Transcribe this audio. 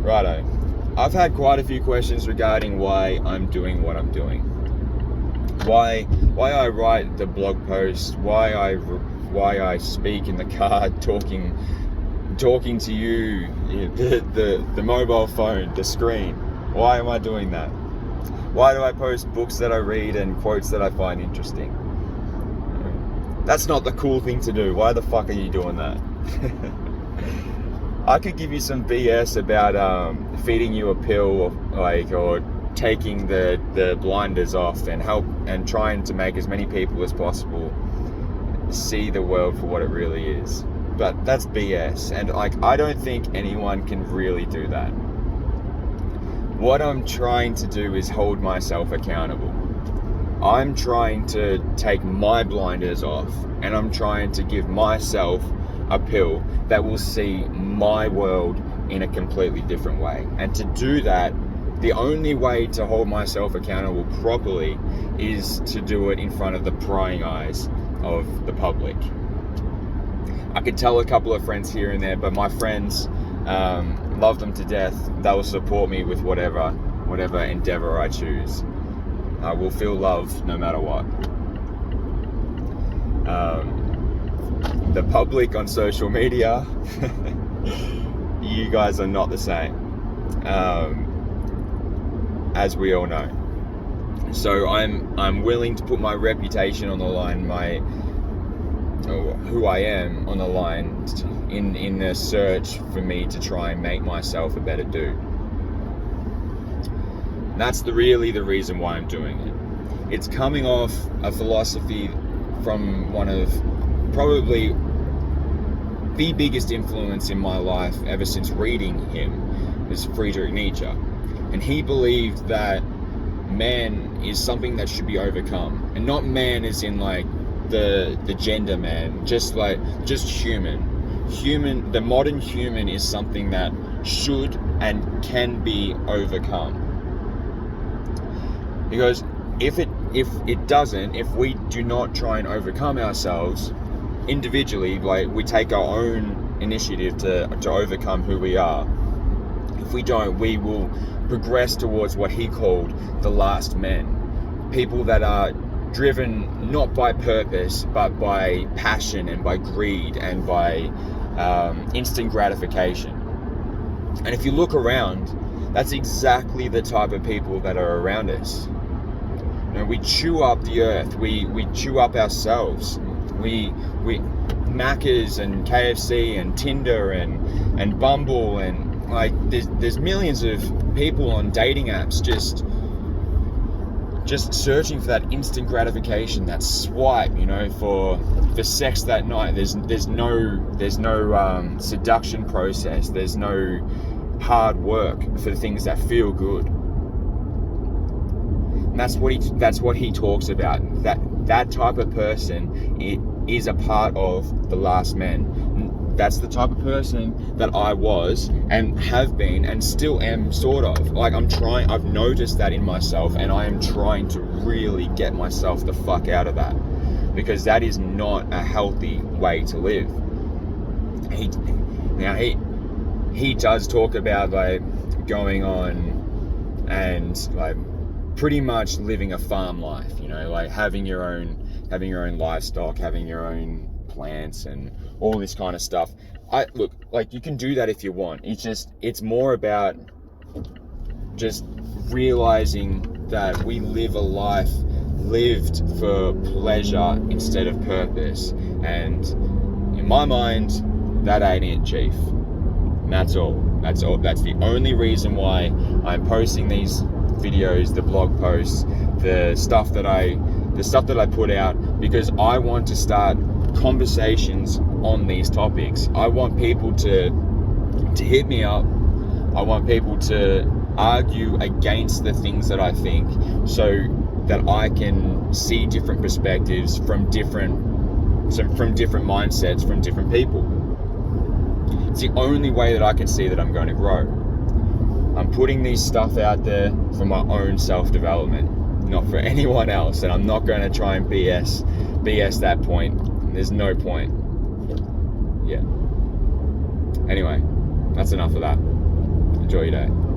Righto. I've had quite a few questions regarding why I'm doing what I'm doing. Why I write the blog post, why I speak in the car, talking to you, the mobile phone, the screen. Why am I doing that? Why do I post books that I read and quotes that I find interesting? That's not the cool thing to do. Why the fuck are you doing that? I could give you some BS about feeding you a pill, or taking the blinders off and trying to make as many people as possible see the world for what it really is. But that's BS, and I don't think anyone can really do that. What I'm trying to do is hold myself accountable. I'm trying to take my blinders off, and I'm trying to give myself a pill that will see my world in a completely different way. And to do that, the only way to hold myself accountable properly is to do it in front of the prying eyes of the public. I could tell a couple of friends here and there, but my friends, love them to death. They will support me with whatever endeavor I choose. I will feel love no matter what. The public on social media, you guys are not the same, as we all know. So I'm willing to put my reputation on the line, who I am on the line, in the search for me to try and make myself a better dude. And that's really the reason why I'm doing it. It's coming off a philosophy from one of probably the biggest influence in my life ever since reading him, is Friedrich Nietzsche. And he believed that man is something that should be overcome. And not man as in the gender man, just human. The modern human is something that should and can be overcome. Because if we do not try and overcome ourselves individually, we take our own initiative to overcome who we are. If we don't, we will progress towards what he called the last men. People that are driven not by purpose, but by passion and by greed and by instant gratification. And if you look around, that's exactly the type of people that are around us. We chew up the earth. We chew up ourselves. We Macca's and KFC and Tinder and Bumble and there's millions of people on dating apps just searching for that instant gratification, that swipe, for sex that night. There's no seduction process. There's no hard work for the things that feel good. And that's what he talks about. That type of person is a part of the last men. That's the type of person that I was and have been and still am, sort of. I've noticed that in myself, and I am trying to really get myself the fuck out of that, because that is not a healthy way to live. He does talk about going on and pretty much living a farm life, having your own livestock, having your own plants and all this kind of stuff. You can do that if you want. It's more about just realizing that we live a life lived for pleasure instead of purpose. And in my mind, that ain't it, Chief. And that's all. That's the only reason why I'm posting these videos, the blog posts, the stuff that I put out, because I want to start conversations on these topics. I want people to hit me up. I want people to argue against the things that I think, so that I can see different perspectives from different mindsets, from different people. It's the only way that I can see that I'm going to grow. I'm putting these stuff out there for my own self-development, not for anyone else, and I'm not going to try and BS that point. There's no point. Yeah. Anyway, that's enough of that. Enjoy your day.